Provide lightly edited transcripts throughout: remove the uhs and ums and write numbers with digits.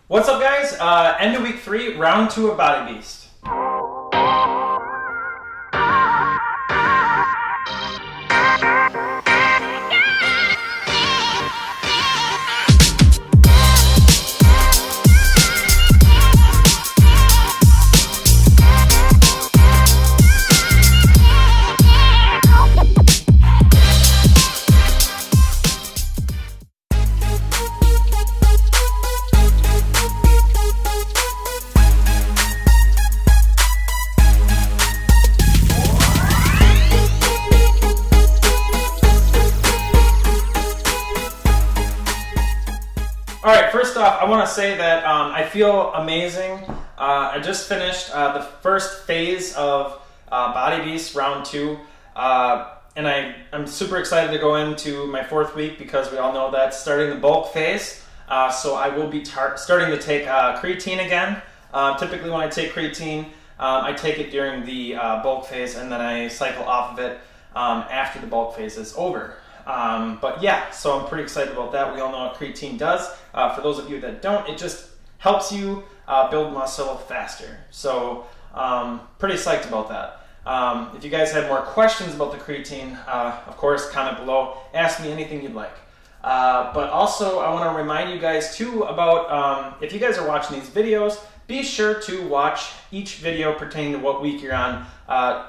What's up, guys? End of week 3, round 2 of Body Beast. All right, first off, I want to say that I feel amazing. I just finished the first phase of Body Beast round 2, and I'm super excited to go into my 4th week because we all know that's starting the bulk phase. So I will be starting to take creatine again. Typically when I take creatine, I take it during the bulk phase and then I cycle off of it after the bulk phase is over. But yeah, so I'm pretty excited about that. We all know what creatine does. For those of you that don't, it just helps you build muscle faster. So pretty psyched about that. If you guys have more questions about the creatine, of course, comment below. Ask me anything you'd like. But also, I want to remind you guys too about if you guys are watching these videos, be sure to watch each video pertaining to what week you're on,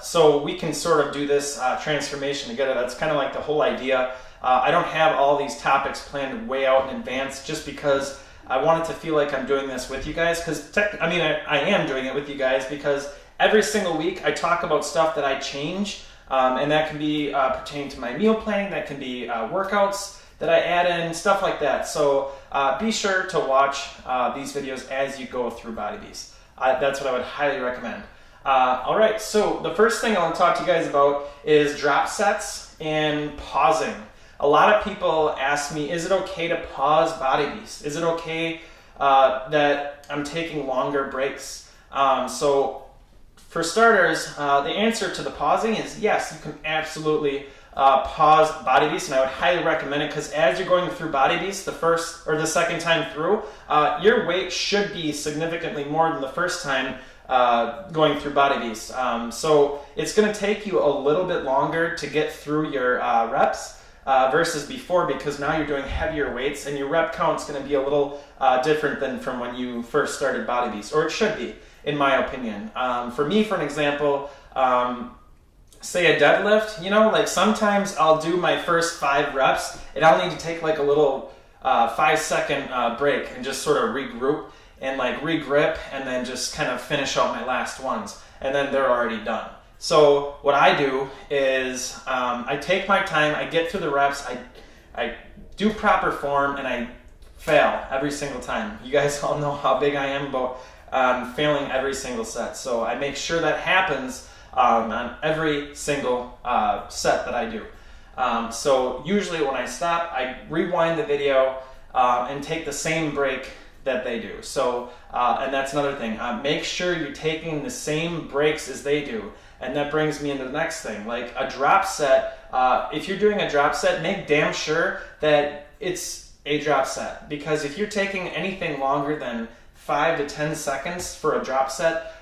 so we can sort of do this transformation together. That's kind of like the whole idea. I don't have all these topics planned way out in advance just because I want it to feel like I'm doing this with you guys. Because I am doing it with you guys because every single week I talk about stuff that I change, and that can be pertaining to my meal planning, that can be workouts that I add in, stuff like that. So be sure to watch these videos as you go through Body Beast. That's what I would highly recommend. All right, so the first thing I want to talk to you guys about is drop sets and pausing. A lot of people ask me, is it okay to pause Body Beast? Is it okay that I'm taking longer breaks? So for starters, the answer to the pausing is yes, you can absolutely pause Body Beast, and I would highly recommend it because as you're going through Body Beast the first or the second time through, your weight should be significantly more than the first time going through Body Beast. So it's going to take you a little bit longer to get through your reps versus before, because now you're doing heavier weights and your rep count is going to be a little different than from when you first started Body Beast, or it should be, in my opinion. For me, for an example, say a deadlift, like sometimes I'll do my first 5 reps and I'll need to take like a little 5-second break and just sort of regroup and like regrip and then just kind of finish out my last ones, and then they're already done. So what I do is I take my time, I get through the reps, I do proper form, and I fail every single time. You guys all know how big I am about failing every single set. So I make sure that happens on every single set that I do. So usually when I stop, I rewind the video and take the same break that they do. So, and that's another thing. Make sure you're taking the same breaks as they do. And that brings me into the next thing, like a drop set. If you're doing a drop set, make damn sure that it's a drop set. Because if you're taking anything longer than 5 to 10 seconds for a drop set,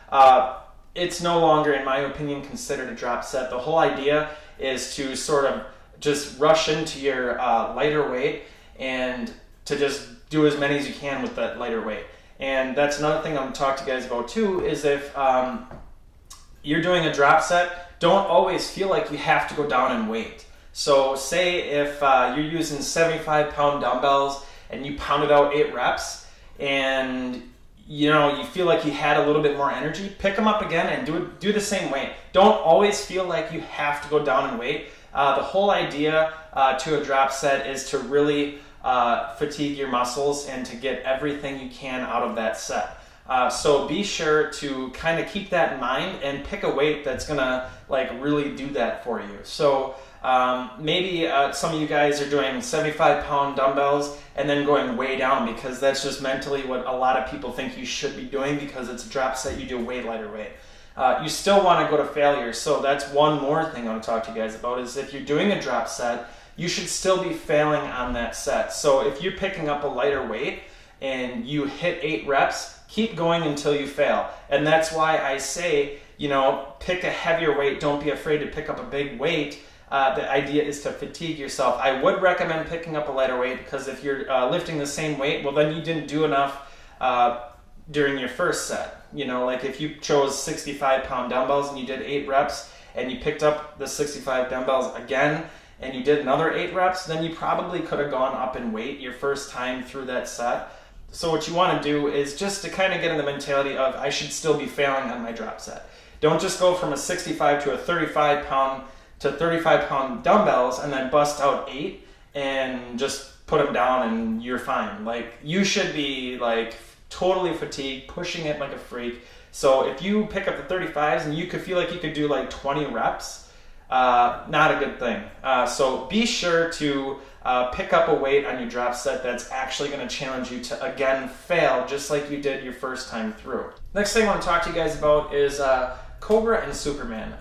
it's no longer, in my opinion, considered a drop set. The whole idea is to sort of just rush into your lighter weight and to just do as many as you can with that lighter weight. And that's another thing I'm going to talk to you guys about too, is if you're doing a drop set, don't always feel like you have to go down in weight. So say if you're using 75-pound dumbbells and you pounded out 8 reps and you feel like you had a little bit more energy, pick them up again and do the same weight. Don't always feel like you have to go down in weight. The whole idea to a drop set is to really fatigue your muscles and to get everything you can out of that set. So be sure to kind of keep that in mind and pick a weight that's gonna like really do that for you. So maybe some of you guys are doing 75-pound dumbbells and then going way down, because that's just mentally what a lot of people think you should be doing, because it's a drop set, you do way lighter weight. You still want to go to failure. So that's one more thing I want to talk to you guys about, is if you're doing a drop set, you should still be failing on that set. So if you're picking up a lighter weight and you hit 8 reps, keep going until you fail. And that's why I say, you know, pick a heavier weight. Don't be afraid to pick up a big weight. The idea is to fatigue yourself. I would recommend picking up a lighter weight, because if you're lifting the same weight, well, then you didn't do enough during your first set. You know, like if you chose 65-pound dumbbells and you did 8 reps and you picked up the 65 dumbbells again and you did another 8 reps, then you probably could have gone up in weight your first time through that set. So what you want to do is just to kind of get in the mentality of, I should still be failing on my drop set. Don't just go from a 65 to a 35-pound dumbbells and then bust out 8 and just put them down and you're fine. Like, you should be like totally fatigued, pushing it like a freak. So if you pick up the 35s and you could feel like you could do like 20 reps, not a good thing. So be sure to pick up a weight on your drop set that's actually going to challenge you to again fail just like you did your first time through. Next thing I want to talk to you guys about is Cobra and Superman.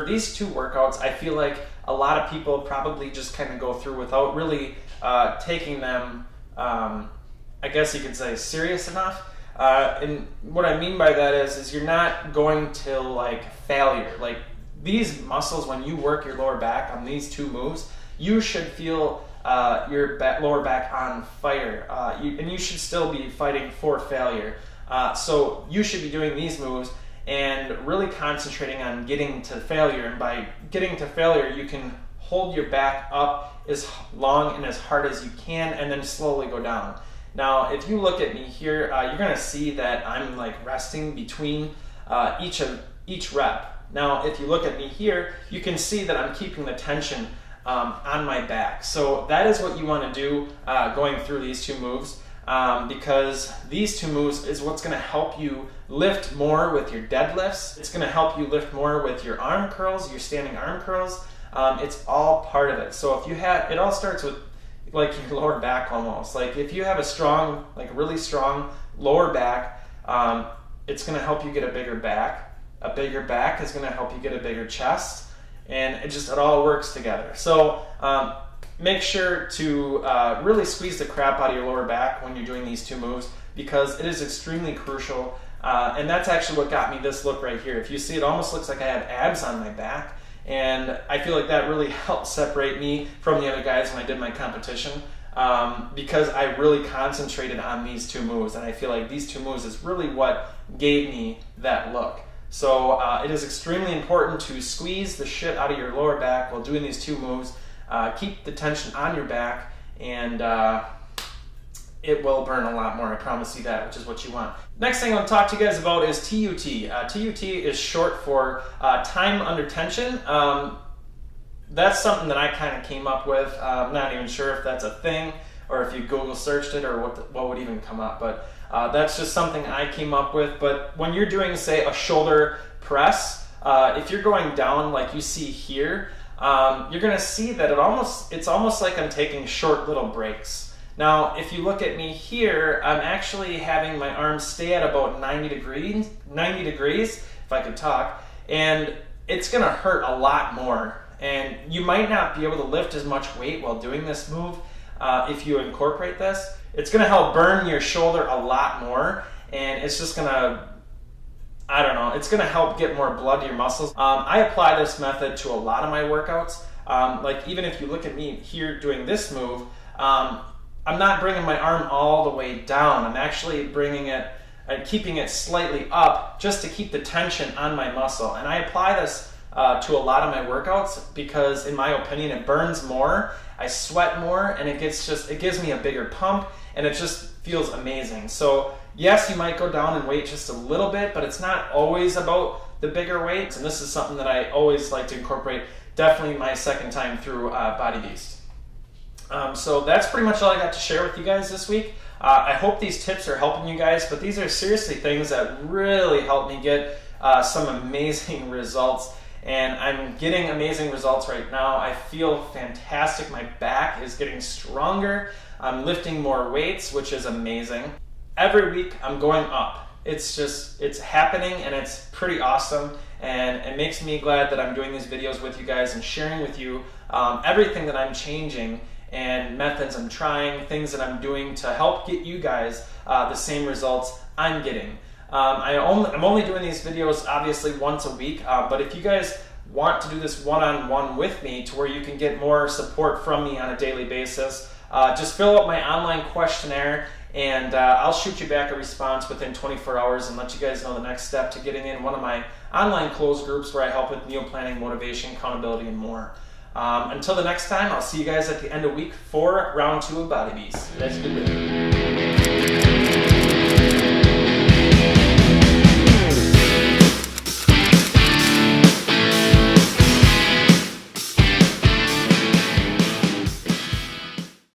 These two workouts, I feel like a lot of people probably just kind of go through without really taking them, I guess you could say, serious enough. And what I mean by that is you're not going to like failure. Like, these muscles, when you work your lower back on these two moves, you should feel your lower back on fire, and you should still be fighting for failure. So you should be doing these moves and really concentrating on getting to failure. And by getting to failure, you can hold your back up as long and as hard as you can and then slowly go down. Now, if you look at me here, you're going to see that I'm like resting between each rep. Now, if you look at me here, you can see that I'm keeping the tension on my back. So that is what you want to do going through these two moves, because these two moves is what's going to help you lift more with your deadlifts. It's going to help you lift more with your arm curls, your standing arm curls. It's all part of it. So if you have, it all starts with like your lower back almost. Like if you have a strong, like really strong lower back, it's going to help you get a bigger back. A bigger back is going to help you get a bigger chest, and it all works together. So make sure to really squeeze the crap out of your lower back when you're doing these two moves, because it is extremely crucial. And that's actually what got me this look right here. If you see, it almost looks like I have abs on my back. And I feel like that really helped separate me from the other guys when I did my competition, because I really concentrated on these two moves. And I feel like these two moves is really what gave me that look. So it is extremely important to squeeze the shit out of your lower back while doing these two moves. Keep the tension on your back, and it will burn a lot more, I promise you that, which is what you want. Next thing I want to talk to you guys about is TUT. TUT is short for time under tension. That's something that I kind of came up with. I'm not even sure if that's a thing, or if you Google searched it, or what would even come up. But that's just something I came up with. But when you're doing, say, a shoulder press, if you're going down like you see here, you're going to see that it's almost like I'm taking short little breaks. Now, if you look at me here, I'm actually having my arms stay at about 90 degrees, if I could talk, and it's going to hurt a lot more. And you might not be able to lift as much weight while doing this move if you incorporate this. It's going to help burn your shoulder a lot more, and it's just going to, I don't know, it's going to help get more blood to your muscles. I apply this method to a lot of my workouts. Like even if you look at me here doing this move, I'm not bringing my arm all the way down. I'm actually bringing it and keeping it slightly up just to keep the tension on my muscle. And I apply this to a lot of my workouts because, in my opinion, it burns more, I sweat more, and it gives me a bigger pump, and it just feels amazing. So yes, you might go down in weight just a little bit, but it's not always about the bigger weights. And this is something that I always like to incorporate, definitely my second time through Body Beast. So that's pretty much all I got to share with you guys this week. I hope these tips are helping you guys, but these are seriously things that really helped me get some amazing results. And I'm getting amazing results right now. I feel fantastic. My back is getting stronger. I'm lifting more weights, which is amazing. Every week I'm going up. It's happening, and it's pretty awesome. And it makes me glad that I'm doing these videos with you guys and sharing with you everything that I'm changing. and methods I'm trying, things that I'm doing to help get you guys the same results I'm getting. I'm only doing these videos obviously once a week, but if you guys want to do this one-on-one with me to where you can get more support from me on a daily basis, just fill out my online questionnaire, and I'll shoot you back a response within 24 hours and let you guys know the next step to getting in one of my online closed groups where I help with meal planning, motivation, accountability, and more. Until the next time, I'll see you guys at the end of week 4, round 2 of Body Beast. Let's do it.